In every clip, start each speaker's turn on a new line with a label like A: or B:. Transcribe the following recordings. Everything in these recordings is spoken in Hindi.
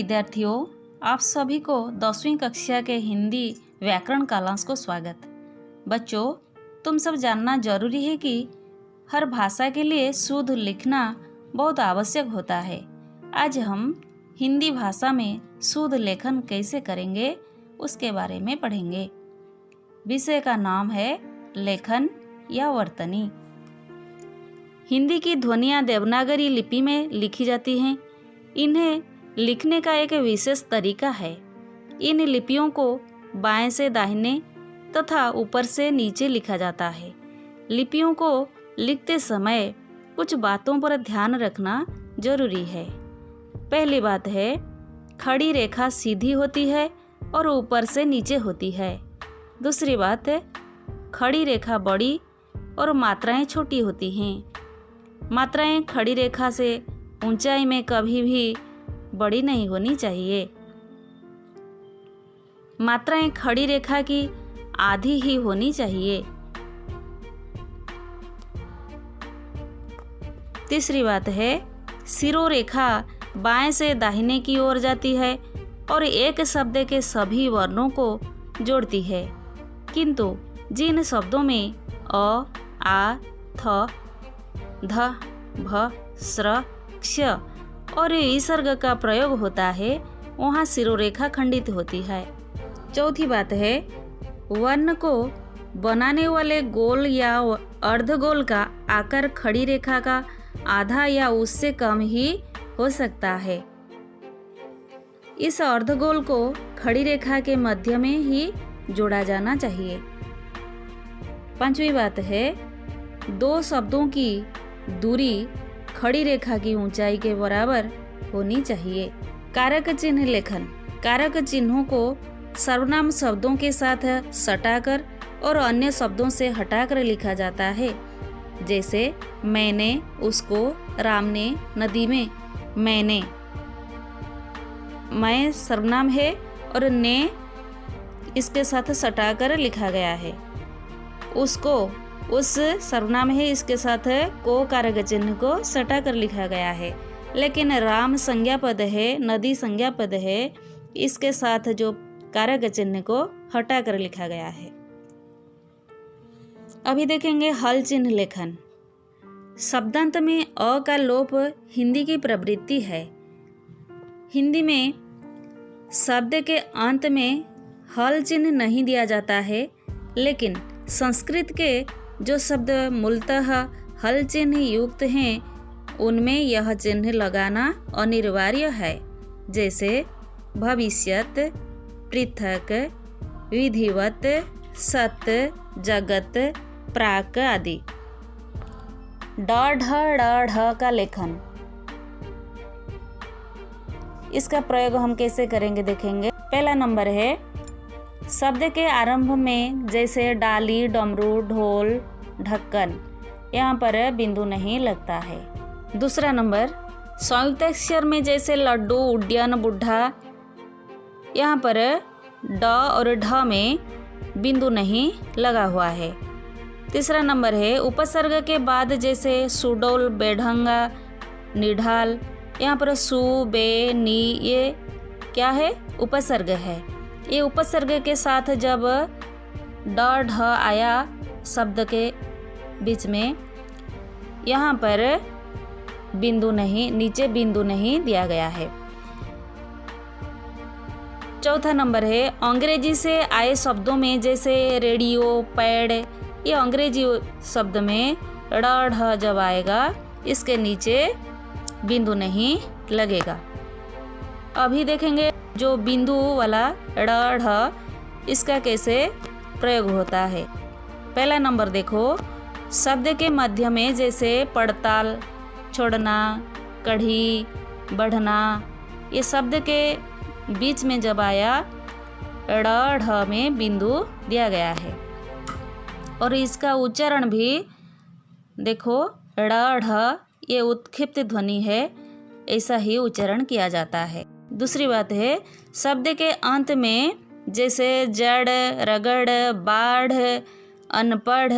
A: विद्यार्थियों, आप सभी को 10वीं कक्षा के हिंदी व्याकरण कालांश को स्वागत। बच्चों, तुम सब जानना जरूरी है कि हर भाषा के लिए शुद्ध लिखना बहुत आवश्यक होता है। आज हम हिंदी भाषा में शुद्ध लेखन कैसे करेंगे उसके बारे में पढ़ेंगे। विषय का नाम है लेखन या वर्तनी। हिंदी की ध्वनियाँ देवनागरी लिपि में लिखी जाती हैं। इन्हें लिखने का एक विशेष तरीका है। इन लिपियों को बाएं से दाहिने तथा ऊपर से नीचे लिखा जाता है। लिपियों को लिखते समय कुछ बातों पर ध्यान रखना जरूरी है। पहली बात है, खड़ी रेखा सीधी होती है और ऊपर से नीचे होती है। दूसरी बात है, खड़ी रेखा बड़ी और मात्राएं छोटी होती हैं। मात्राएं खड़ी रेखा से ऊंचाई में कभी भी बड़ी नहीं होनी चाहिए। मात्राएं खड़ी रेखा की आधी ही होनी चाहिए। तीसरी बात है, शिरोरेखा बाएं से दाहिने की ओर जाती है और एक शब्द के सभी वर्णों को जोड़ती है, किंतु जिन शब्दों में अ, आ, थ, ध, भ, स्र, क्ष और विसर्ग का प्रयोग होता है वहाँ शिरोरेखा खंडित होती है। चौथी बात है, वर्ण को बनाने वाले गोल या अर्धगोल का आकार खड़ी रेखा का आधा या उससे कम ही हो सकता है। इस अर्धगोल को खड़ी रेखा के मध्य में ही जोड़ा जाना चाहिए। पांचवी बात है, दो शब्दों की दूरी खड़ी रेखा की ऊंचाई के बराबर होनी चाहिए। कारक चिन्ह लेखन। कारक चिन्हों को सर्वनाम शब्दों के साथ सटाकर और अन्य शब्दों से हटाकर लिखा जाता है। जैसे मैंने, उसको, राम ने, नदी में। मैंने, मैं सर्वनाम है और ने इसके साथ सटाकर लिखा गया है। उसको, उस सर्वनाम है, इसके साथ को कारक चिन्ह को सटा कर लिखा गया है। लेकिन राम संज्ञा पद है, नदी संज्ञा पद है, इसके साथ जो कारक चिन्ह को हटा कर लिखा गया है। अभी देखेंगे हल चिन्ह लेखन। शब्दांत में अ का लोप हिंदी की प्रवृत्ति है। हिंदी में शब्द के अंत में हल चिन्ह नहीं दिया जाता है, लेकिन संस्कृत के जो शब्द मूलतः हल चिन्ह युक्त हैं उनमें यह चिन्ह लगाना अनिवार्य है। जैसे भविष्यत, पृथक, विधिवत, सत, जगत, प्राक आदि। ड ढ का लेखन। इसका प्रयोग हम कैसे करेंगे देखेंगे। पहला नंबर है, शब्द के आरंभ में जैसे डाली, डमरू, ढोल, ढक्कन, यहाँ पर बिंदु नहीं लगता है। दूसरा नंबर, संयुक्त अक्षर में जैसे लड्डू, उड्डयन, बुढ़ा, यहाँ पर ड और ढ में बिंदु नहीं लगा हुआ है। तीसरा नंबर है, उपसर्ग के बाद जैसे सुडौल, बेढंगा, निढाल, यहाँ पर सु, बे, नी, ये क्या है? उपसर्ग है। ये उपसर्ग के साथ जब ड ढ आया शब्द के बीच में, यहाँ पर बिंदु नहीं, नीचे बिंदु नहीं दिया गया है। चौथा नंबर है, अंग्रेजी से आए शब्दों में जैसे रेडियो, पैड, ये अंग्रेजी शब्द में ड ढ जब आएगा इसके नीचे बिंदु नहीं लगेगा। अभी देखेंगे जो बिंदु वाला ड ढ इसका कैसे प्रयोग होता है। पहला नंबर देखो, शब्द के मध्य में जैसे पड़ताल, छोड़ना, कढ़ी, बढ़ना, ये शब्द के बीच में जब आया ड ढ में बिंदु दिया गया है। और इसका उच्चारण भी देखो, ड ढ ये उत्क्षिप्त ध्वनि है, ऐसा ही उच्चारण किया जाता है। दूसरी बात है, शब्द के अंत में जैसे जड़, रगड़, बाढ़, अनपढ़,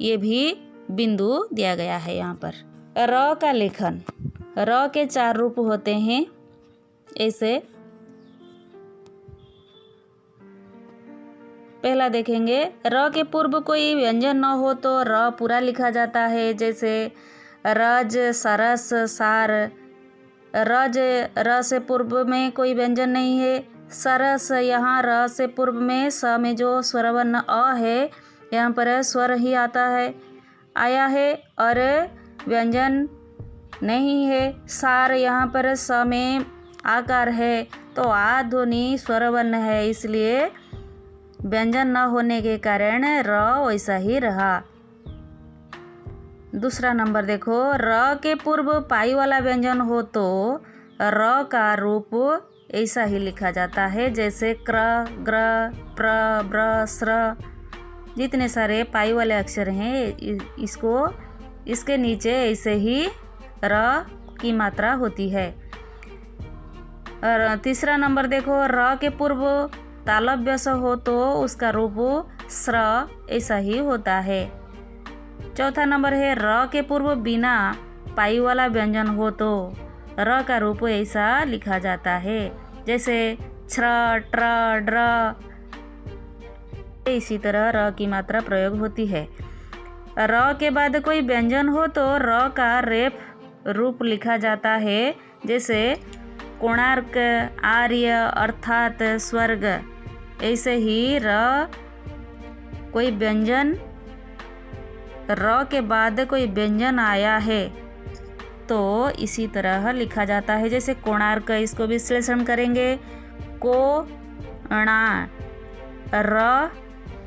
A: ये भी बिंदु दिया गया है। यहाँ पर र का लेखन। र के 4 रूप होते हैं, ऐसे पहला देखेंगे, र के पूर्व कोई व्यंजन न हो तो र पूरा लिखा जाता है, जैसे रज, सरस, सार। रज, र से पूर्व में कोई व्यंजन नहीं है। सरस, यहाँ र से पूर्व में स में जो स्वर वर्ण अ है, यहाँ पर स्वर ही आता है, आया है और व्यंजन नहीं है। सार, यहाँ पर स में आकार है तो आ ध्वनि स्वर वर्ण है, इसलिए व्यंजन न होने के कारण र वैसा ही रहा। दूसरा नंबर देखो, र के पूर्व पाई वाला व्यंजन हो तो र का रूप ऐसा ही लिखा जाता है, जैसे क्र, ग्र, प्र, ब्र, स्र। जितने सारे पाई वाले अक्षर हैं इसके नीचे ऐसे ही र की मात्रा होती है। और तीसरा नंबर देखो, र के पूर्व तालव्य स हो तो उसका रूप स्र ऐसा ही होता है। चौथा नंबर है, र के पूर्व बिना पाई वाला व्यंजन हो तो र का रूप ऐसा लिखा जाता है, जैसे छ्र, ट्र, ड्र। इसी तरह र की मात्रा प्रयोग होती है। र के बाद कोई व्यंजन हो तो र का रेफ रूप लिखा जाता है, जैसे कोणार्क, आर्य, अर्थात, स्वर्ग। ऐसे ही कोई व्यंजन र के बाद कोई व्यंजन आया है तो इसी तरह लिखा जाता है, जैसे कोणार्क। इसको विश्लेषण करेंगे, को, णा, र,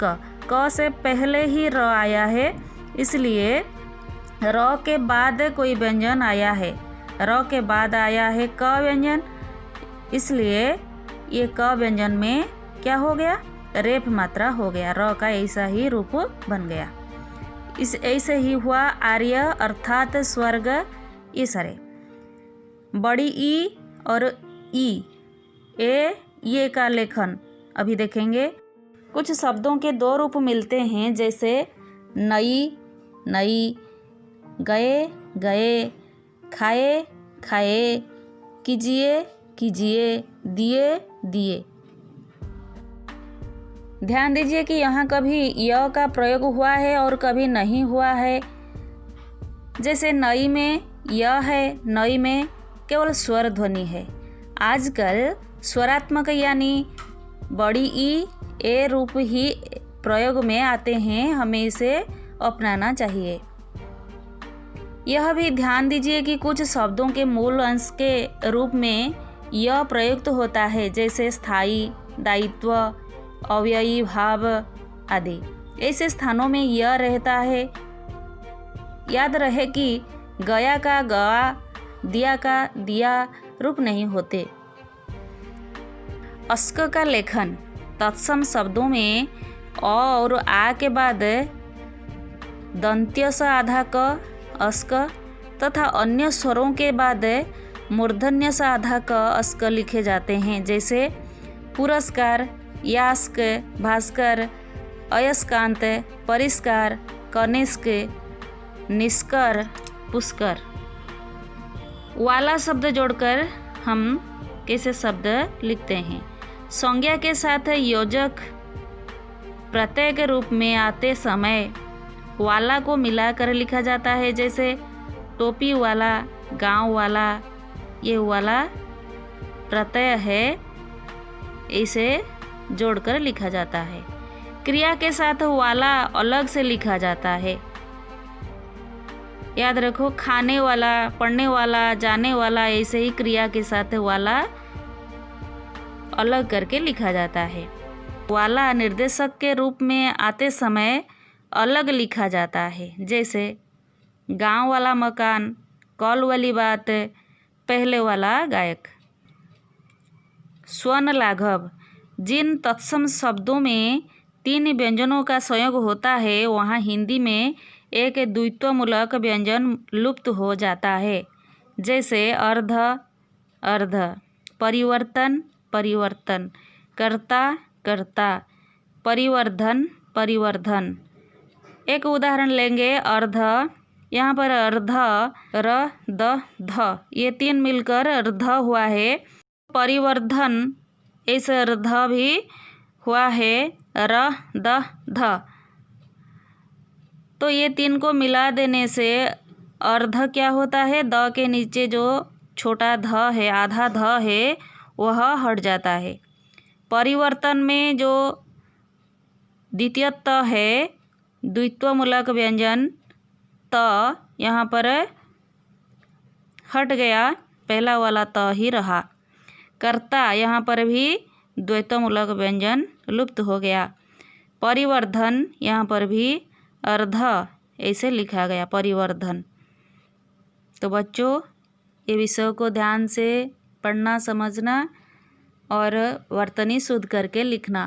A: क से पहले ही र आया है, इसलिए र के बाद कोई व्यंजन आया है। र के बाद आया है क व्यंजन, इसलिए ये क व्यंजन में क्या हो गया, रेफ मात्रा हो गया, र का ऐसा ही रूप बन गया। ऐसे ही हुआ आर्य, अर्थात, स्वर्ग। ये सारे बड़ी ई और ई, ये का लेखन अभी देखेंगे। कुछ शब्दों के दो रूप मिलते हैं, जैसे नई, नई, गए, गए, खाए, खाए, कीजिए, कीजिए, दिए, दिए। ध्यान दीजिए कि यहाँ कभी य का प्रयोग हुआ है और कभी नहीं हुआ है। जैसे नई में य है, नई में केवल स्वर ध्वनि है। आजकल स्वरात्मक यानी बड़ी ई, ए रूप ही प्रयोग में आते हैं, हमें इसे अपनाना चाहिए। यह भी ध्यान दीजिए कि कुछ शब्दों के मूल अंश के रूप में यह प्रयुक्त होता है, जैसे स्थायी, दायित्व, अव्ययी भाव आदि। ऐसे स्थानों में यह रहता है। याद रहे कि गया का गया, दिया का दिया रूप नहीं होते। अस्क का लेखन तत्सम शब्दों में अ और आ के बाद दंत्य स आधा क, अस्क, तथा अन्य स्वरों के बाद मूर्धन्य स आधा क, अस्क लिखे जाते हैं, जैसे पुरस्कार, यास्क, भास्कर, अयस्कांत, परिष्कार, कनिष्क, निष्कर, पुष्कर। वाला शब्द जोड़कर हम कैसे शब्द लिखते हैं। संज्ञा के साथ योजक प्रत्यय के रूप में आते समय वाला को मिलाकर लिखा जाता है, जैसे टोपी वाला, गांव वाला। ये वाला प्रत्यय है, इसे जोड़कर लिखा जाता है। क्रिया के साथ वाला अलग से लिखा जाता है। याद रखो, खाने वाला, पढ़ने वाला, जाने वाला, ऐसे ही क्रिया के साथ वाला अलग करके लिखा जाता है। वाला निर्देशक के रूप में आते समय अलग लिखा जाता है, जैसे गांव वाला मकान, कॉल वाली बात, पहले वाला गायक। स्वर्ण लाघव, जिन तत्सम शब्दों में 3 व्यंजनों का संयोग होता है, वहाँ हिंदी में एक द्वित्वमूलक व्यंजन लुप्त हो जाता है, जैसे अर्ध, अर्ध, परिवर्तन, परिवर्तन, कर्ता, कर्ता, परिवर्धन, परिवर्धन। एक उदाहरण लेंगे, अर्ध। यहाँ पर अर्ध, र, द, ध, ये 3 मिलकर अर्ध हुआ है। परिवर्धन, इस अर्ध भी हुआ है, र द ध। तो ये तीन को मिला देने से अर्ध क्या होता है, द के नीचे जो छोटा ध है, आधा ध है, वह हट जाता है। परिवर्तन में जो द्वितीय त है, द्वित्वमूलक व्यंजन त यहाँ पर हट गया, पहला वाला त ही रहा। कर्ता यहाँ पर भी द्वैतमूलक व्यंजन लुप्त हो गया। परिवर्धन यहाँ पर भी अर्ध ऐसे लिखा गया, परिवर्धन। तो बच्चों, ये विषय को ध्यान से पढ़ना, समझना और वर्तनी शुद्ध करके लिखना।